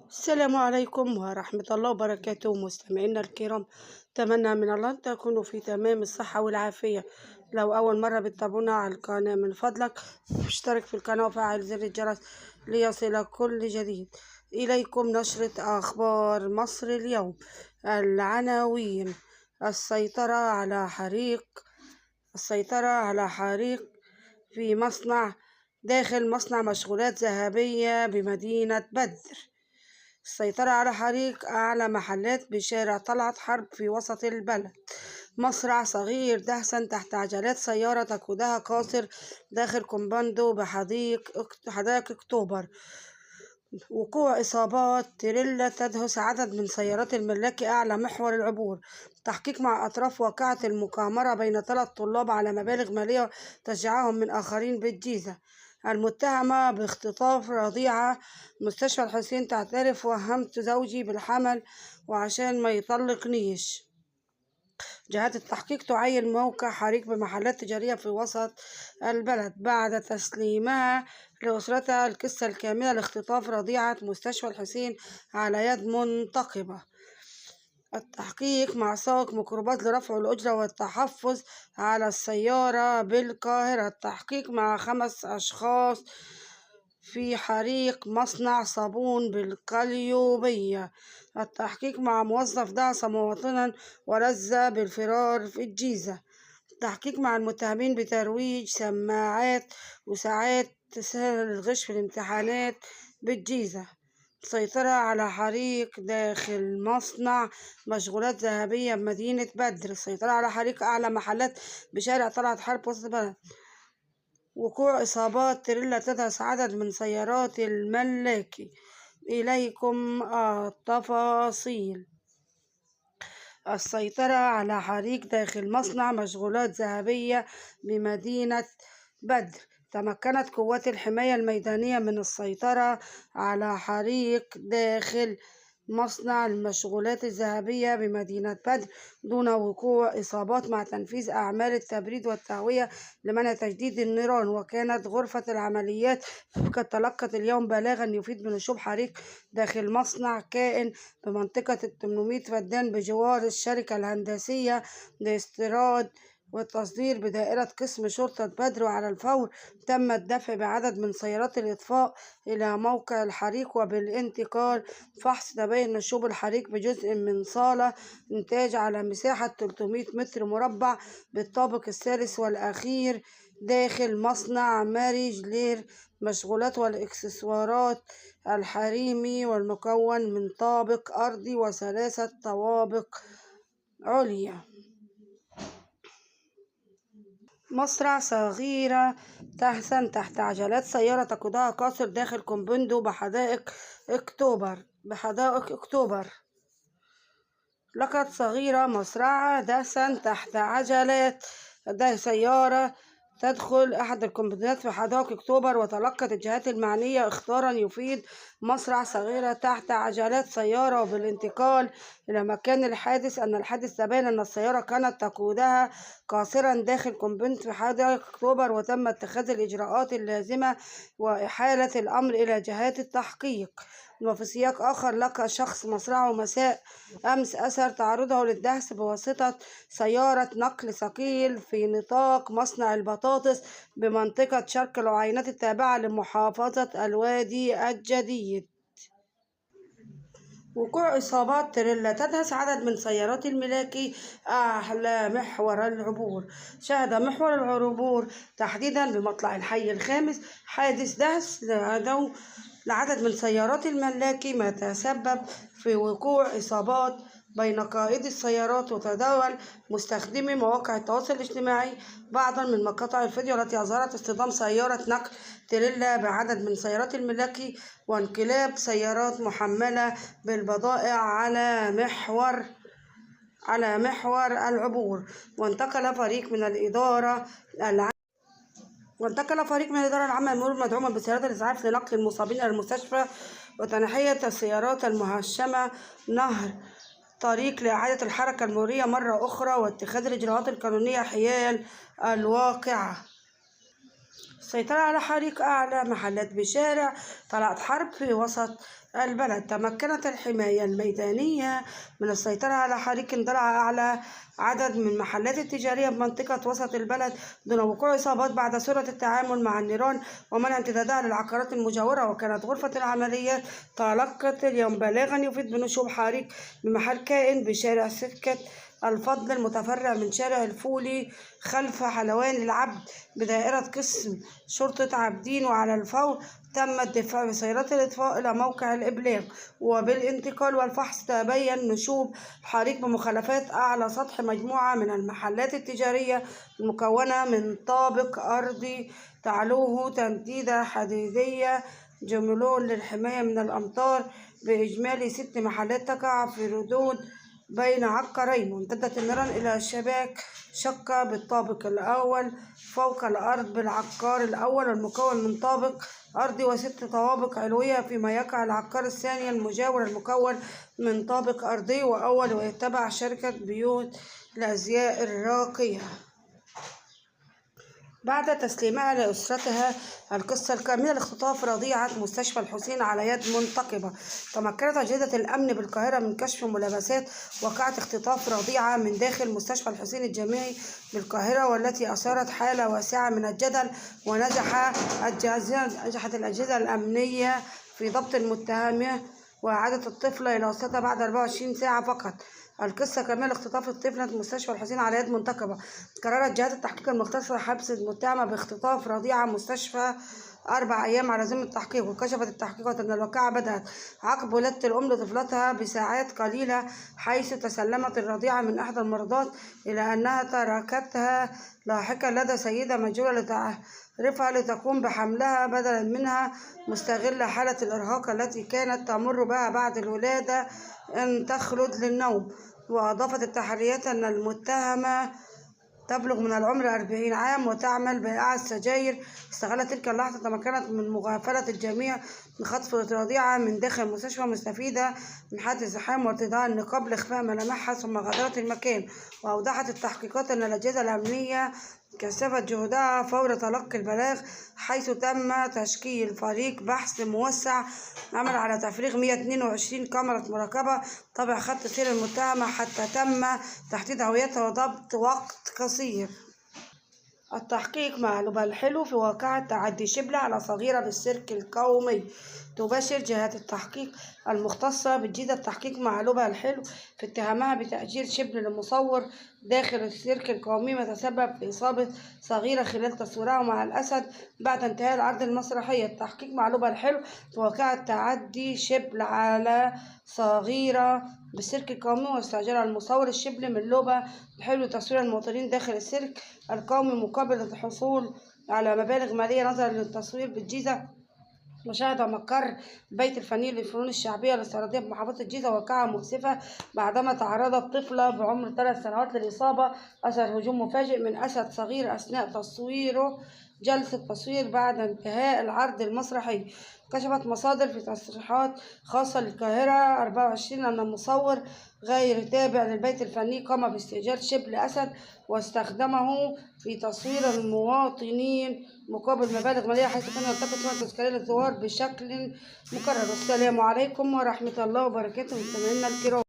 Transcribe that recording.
السلام عليكم ورحمة الله وبركاته مستمعينا الكرام. أتمنى من الله أن تكونوا في تمام الصحة والعافية. لو أول مرة بتتابعونا على القناة من فضلك اشترك في القناة وفعل زر الجرس ليصلك كل جديد. إليكم نشرة أخبار مصر اليوم. العناوين: السيطرة على حريق في داخل مصنع مشغولات ذهبية بمدينة بدر. السيطرة على حريق أعلى محلات بشارع طلعت حرب في وسط البلد. مصرع صغير دهسا تحت عجلات سيارة تقودها قاصر داخل كومباندو بحدائق أكتوبر. وقوع إصابات تريلا تدهس عدد من سيارات الملاكي أعلى محور العبور. تحقيق مع أطراف واقعة المقامرة بين 3 طلاب على مبالغ مالية تشجيعهم من آخرين بالجيزة. المتهمة باختطاف رضيعة. مستشفى الحسين تعترف: وهمت زوجي بالحمل وعشان ما يطلقنيش. جهات التحقيق تعين موقع حريق بمحلات تجارية في وسط البلد بعد تسليمها لأسرتها القصة الكاملة لاختطاف رضيعة مستشفى الحسين على يد منتقبة. التحقيق مع سائق ميكروباص لرفع الأجرة والتحفظ على السيارة بالقاهرة. التحقيق مع 5 أشخاص في حريق مصنع صابون بالقليوبية. التحقيق مع موظف دعس مواطنا ولذ بالفرار في الجيزة. التحقيق مع المتهمين بترويج سماعات وساعات تسهل الغش في الامتحانات بالجيزة. سيطرة على حريق داخل مصنع مشغولات ذهبية بمدينة بدر. السيطرة على حريق أعلى محلات بشارع طلعت حرب وسط البلد. وقوع إصابات تريلا تدهس عدد من سيارات الملاكي. إليكم التفاصيل. السيطرة على حريق داخل مصنع مشغولات ذهبية بمدينة بدر. تمكنت قوات الحماية الميدانية من السيطرة على حريق داخل مصنع المشغولات الذهبية بمدينة بدر دون وقوع إصابات مع تنفيذ أعمال التبريد والتهوية لمنع تجديد النيران. وكانت غرفة العمليات قد تلقت اليوم بلاغا يفيد بنشوب حريق داخل مصنع كائن بمنطقة 800 فدان بجوار الشركة الهندسية لاستيراد والتصدير بدائرة قسم شرطة بدر. وعلى الفور تم الدفع بعدد من سيارات الإطفاء إلى موقع الحريق وبالانتقال فحص تبين نشوب الحريق بجزء من صالة إنتاج على مساحة 300 متر مربع بالطابق الثالث والأخير داخل مصنع ماري جلير مشغولات والإكسسوارات الحريمي والمكون من طابق أرضي و3 طوابق عليا. مصرع صغيرة تهسن تحت عجلات سيارة تقودها قاصر داخل كومباندو بحدائق أكتوبر. لقت صغيرة مصرعة دهسا تحت عجلات سيارة تدخل أحد الكومباوندات في حدائق أكتوبر. وتلقت الجهات المعنية إخبارا يفيد مصرع صغيرة تحت عجلات سيارة وبالانتقال إلى مكان الحادث أن الحادث تبين أن السيارة كانت تقودها قاصرا داخل كومباوند في حدائق أكتوبر. وتم اتخاذ الإجراءات اللازمة وإحالة الأمر إلى جهات التحقيق. وفي سياق آخر، لقى شخص مصرعه مساء أمس أثر تعرضه للدهس بواسطة سيارة نقل ثقيل في نطاق مصنع البطاطس بمنطقة شرق العينات التابعة لمحافظة الوادي الجديد. وقوع إصابات تريلا تدهس عدد من سيارات الملاكي أعلى محور العبور. شهد محور العبور تحديدا بمطلع الحي الخامس حادث دهس لعدد من سيارات الملاكي ما تسبب في وقوع إصابات بين قائدي السيارات وتداول مستخدمي مواقع التواصل الاجتماعي بعضا من مقاطع الفيديو التي أظهرت اصطدام سيارة نقل تريلا بعدد من سيارات الملاكي وانقلاب سيارات محملة بالبضائع على محور العبور. وانتقل فريق من الإدارة العامة للمرور مدعوما بسيارات الإسعاف لنقل المصابين إلى المستشفى وتنحية السيارات المهشمة نهر طريق لإعادة الحركة المرورية مرة أخرى واتخاذ الإجراءات القانونية حيال الواقعة. السيطرة على حريق أعلى محلات بشارع طلعت حرب في وسط البلد. تمكنت الحماية الميدانية من السيطرة على حريق اندلع أعلى عدد من المحلات التجارية بمنطقة وسط البلد دون وقوع إصابات بعد سرعة التعامل مع النيران ومنع امتدادها للعقارات المجاورة. وكانت غرفة العمليات تلقت اليوم بلاغا يفيد بنشوب حريق بمحل كائن بشارع سكة الفضل المتفرع من شارع الفولي خلف حلوان العبد بدائرة قسم شرطة عابدين. وعلى الفور تم الدفاع بسيارات الإطفاء إلى موقع الإبلاغ، وبالانتقال والفحص تبين نشوب حريق بمخلفات أعلى سطح مجموعة من المحلات التجارية المكونة من طابق أرضي تعلوه تمديدة حديدية جملون للحماية من الأمطار بإجمالي 6 محلات تقع في ردود بين عقارين. وامتدت النيران إلى شباك شقة بالطابق الأول فوق الأرض بالعقار الأول المكون من طابق أرضي و6 طوابق علوية، فيما يقع العقار الثاني المجاور المكون من طابق أرضي وأول ويتبع شركة بيوت الأزياء الراقية. بعد تسليمها لأسرتها القصة الكاملة لاختطاف رضيعة مستشفى الحسين على يد منتقبة. تمكنت أجهزة الأمن بالقاهرة من كشف ملابسات وقعة اختطاف رضيعة من داخل مستشفى الحسين الجامعي بالقاهرة، والتي أثارت حالة واسعة من الجدل. ونجحت الأجهزة الأمنية في ضبط المتهمة وإعادة الطفلة إلى أسرتها بعد 24 ساعة فقط. القصة كاملة اختطاف الطفلة في مستشفى الحسين على يد منتقبة. قررت جهات التحقيق المختصة حبس المتهمة باختطاف رضيعة مستشفى 4 أيام على ذمة التحقيق. وكشفت التحقيقات أن الواقعة بدأت عقب ولادة الأم لطفلتها بساعات قليلة، حيث تسلمت الرضيعة من أحد الممرضات إلى أنها تركتها لاحقا لدى سيدة مجهولة لتعرفها لتقوم بحملها بدلا منها، مستغلة حالة الإرهاق التي كانت تمر بها بعد الولادة أن تخلد للنوم. وأضافت التحريات أن المتهمة تبلغ من العمر 40 عام وتعمل بائعة السجاير. استغلت تلك اللحظة تمكنت من مغافلة الجميع من خطف الرضيعة من داخل المستشفى مستفيدة من حالة الزحام وارتداء النقاب لإخفاء ملامحها، ثم غادرت المكان. وأوضحت التحقيقات أن الأجهزة الأمنية كثفت جهودها فور تلقي البلاغ، حيث تم تشكيل فريق بحث موسع عمل على تفريغ 122 كاميرا مراقبة تابع خط سير المتهمة حتى تم تحديد هويتها وضبط وقت قصير. التحقيق مع لبى الحلو في واقعة تعدي شبلة على صغيرة بالسيرك القومي. تباشر جهات التحقيق المختصة بالجيزة التحقيق مع لبى الحلو في اتهامها بتأجير شبل لمصور داخل السيرك القومي، ما تسبب في إصابة صغيرة خلال تصويرها مع الأسد بعد انتهاء العرض المسرحية. التحقيق مع لبى الحلو في واقعة تعدي شبل على صغيرة بالسيرك القومي، واستأجر المصور الشبل من لبى الحلو تصوير المواطنين داخل السيرك القومي مقابل الحصول على مبالغ مالية نظرا للتصوير بالجيزة. وشهد مقر البيت الفني للفنون الشعبية الاستعراضية بمحافظة الجيزة واقعة مؤسفة بعدما تعرضت طفلة بعمر 3 سنوات للإصابة أثر هجوم مفاجئ من أسد صغير أثناء تصويره جلسة تصوير بعد انتهاء العرض المسرحي. كشفت مصادر في تصريحات خاصة للقاهرة 24 أن المصور غير تابع للبيت الفني قام باستئجار شبل أسد واستخدمه في تصوير المواطنين مقابل مبالغ مالية، حيث كان يلتقط فيها تذكارية للزوار بشكل مكرر. والسلام عليكم ورحمة الله وبركاته مستمعينا الكرام.